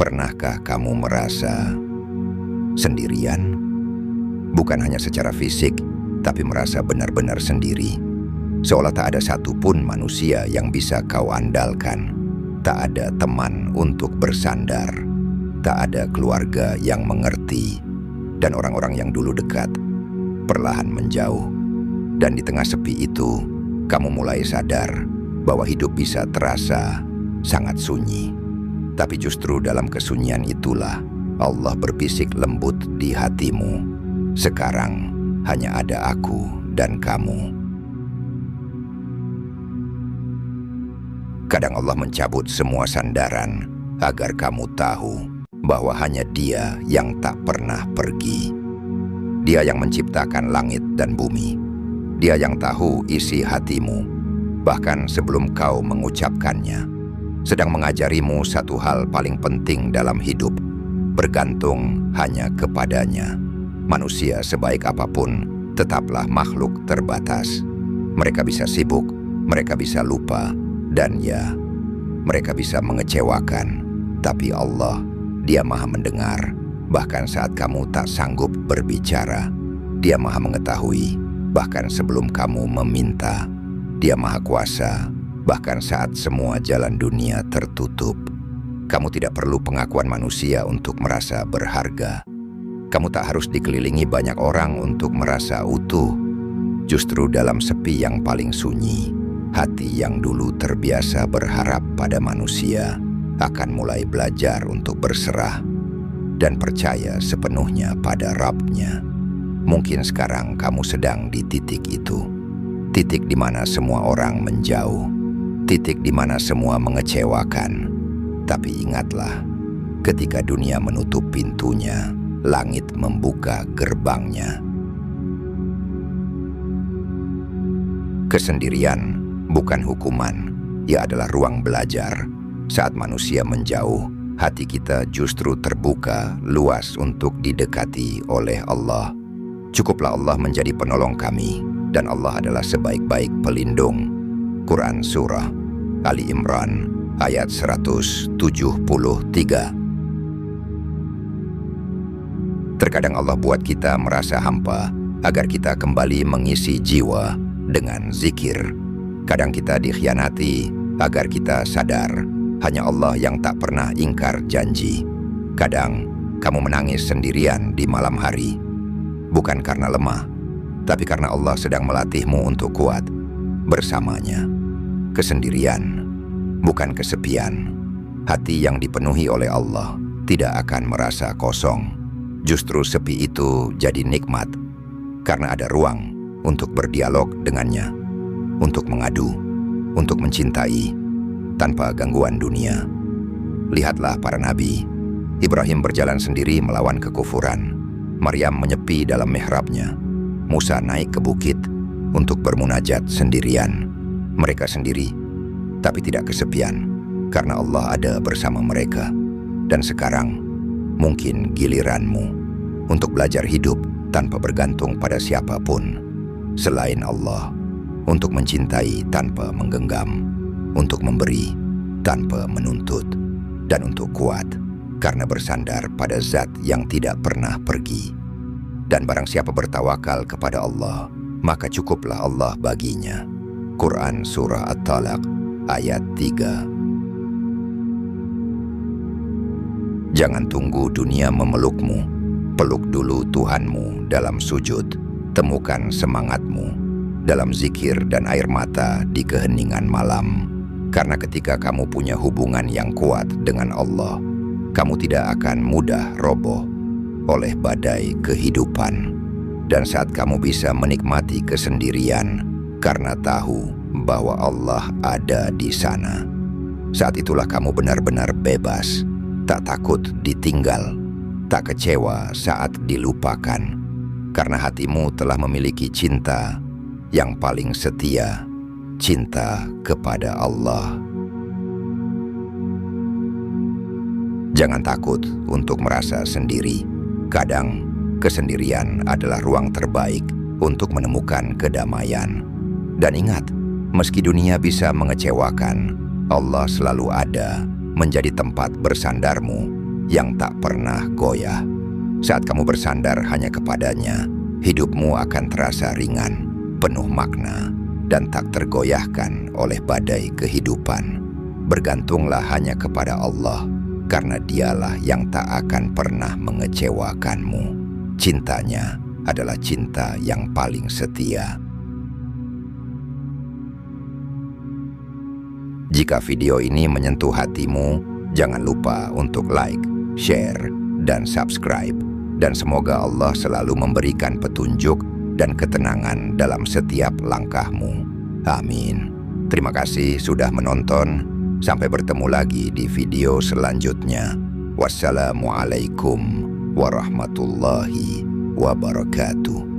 Pernahkah kamu merasa sendirian? Bukan hanya secara fisik, tapi merasa benar-benar sendiri. Seolah tak ada satupun manusia yang bisa kau andalkan. Tak ada teman untuk bersandar. Tak ada keluarga yang mengerti. Dan orang-orang yang dulu dekat perlahan menjauh. Dan di tengah sepi itu, kamu mulai sadar bahwa hidup bisa terasa sangat sunyi. Tapi justru dalam kesunyian itulah Allah berbisik lembut di hatimu. Sekarang hanya ada aku dan kamu. Kadang Allah mencabut semua sandaran agar kamu tahu bahwa hanya Dia yang tak pernah pergi. Dia yang menciptakan langit dan bumi. Dia yang tahu isi hatimu, bahkan sebelum kau mengucapkannya. Sedang mengajarimu satu hal paling penting dalam hidup, bergantung hanya kepadanya. Manusia sebaik apapun tetaplah makhluk terbatas. Mereka bisa sibuk, mereka bisa lupa, dan ya, mereka bisa mengecewakan. Tapi Allah, Dia Maha mendengar, bahkan saat kamu tak sanggup berbicara. Dia Maha mengetahui, bahkan sebelum kamu meminta. Dia Maha kuasa, bahkan saat semua jalan dunia tertutup. Kamu tidak perlu pengakuan manusia untuk merasa berharga. Kamu tak harus dikelilingi banyak orang untuk merasa utuh. Justru dalam sepi yang paling sunyi, hati yang dulu terbiasa berharap pada manusia akan mulai belajar untuk berserah dan percaya sepenuhnya pada Rabb-Nya. Mungkin sekarang kamu sedang di titik itu. Titik di mana semua orang menjauh. Titik di mana semua mengecewakan. Tapi ingatlah, ketika dunia menutup pintunya, langit membuka gerbangnya. Kesendirian bukan hukuman, ia adalah ruang belajar. Saat manusia menjauh, hati kita justru terbuka luas untuk didekati oleh Allah. Cukuplah Allah menjadi penolong kami, dan Allah adalah sebaik-baik pelindung. Quran Surah Ali Imran ayat 173. Terkadang Allah buat kita merasa hampa agar kita kembali mengisi jiwa dengan zikir. Kadang kita dikhianati agar kita sadar hanya Allah yang tak pernah ingkar janji. Kadang kamu menangis sendirian di malam hari, bukan karena lemah, tapi karena Allah sedang melatihmu untuk kuat bersamanya. Kesendirian bukan kesepian. Hati yang dipenuhi oleh Allah tidak akan merasa kosong. Justru sepi itu jadi nikmat, karena ada ruang untuk berdialog dengannya, untuk mengadu, untuk mencintai tanpa gangguan dunia. Lihatlah para nabi. Ibrahim berjalan sendiri melawan kekufuran. Maryam menyepi dalam mihrabnya. Musa naik ke bukit untuk bermunajat sendirian. Mereka sendiri, tapi tidak kesepian, karena Allah ada bersama mereka. Dan sekarang, mungkin giliranmu untuk belajar hidup tanpa bergantung pada siapapun selain Allah, untuk mencintai tanpa menggenggam, untuk memberi tanpa menuntut, dan untuk kuat karena bersandar pada zat yang tidak pernah pergi. Dan barang siapa bertawakal kepada Allah, maka cukuplah Allah baginya. Quran Surah At-Talaq ayat 3. Jangan tunggu dunia memelukmu. Peluk dulu Tuhanmu dalam sujud. Temukan semangatmu dalam zikir dan air mata di keheningan malam. Karena ketika kamu punya hubungan yang kuat dengan Allah, kamu tidak akan mudah roboh oleh badai kehidupan. Dan saat kamu bisa menikmati kesendirian karena tahu bahwa Allah ada di sana, saat itulah kamu benar-benar bebas, tak takut ditinggal, tak kecewa saat dilupakan, karena hatimu telah memiliki cinta yang paling setia, cinta kepada Allah. Jangan takut untuk merasa sendiri. Kadang kesendirian adalah ruang terbaik untuk menemukan kedamaian. Dan ingat, meski dunia bisa mengecewakan, Allah selalu ada menjadi tempat bersandarmu. yang tak pernah goyah. Saat kamu bersandar hanya kepadanya, hidupmu akan terasa ringan, penuh makna, dan tak tergoyahkan oleh badai kehidupan. Bergantunglah hanya kepada Allah, karena Dialah yang tak akan pernah mengecewakanmu. Cintanya adalah cinta yang paling setia. Jika video ini menyentuh hatimu, jangan lupa untuk like, share, dan subscribe. Dan semoga Allah selalu memberikan petunjuk dan ketenangan dalam setiap langkahmu. Amin. Terima kasih sudah menonton. Sampai bertemu lagi di video selanjutnya. Wassalamualaikum warahmatullahi wabarakatuh.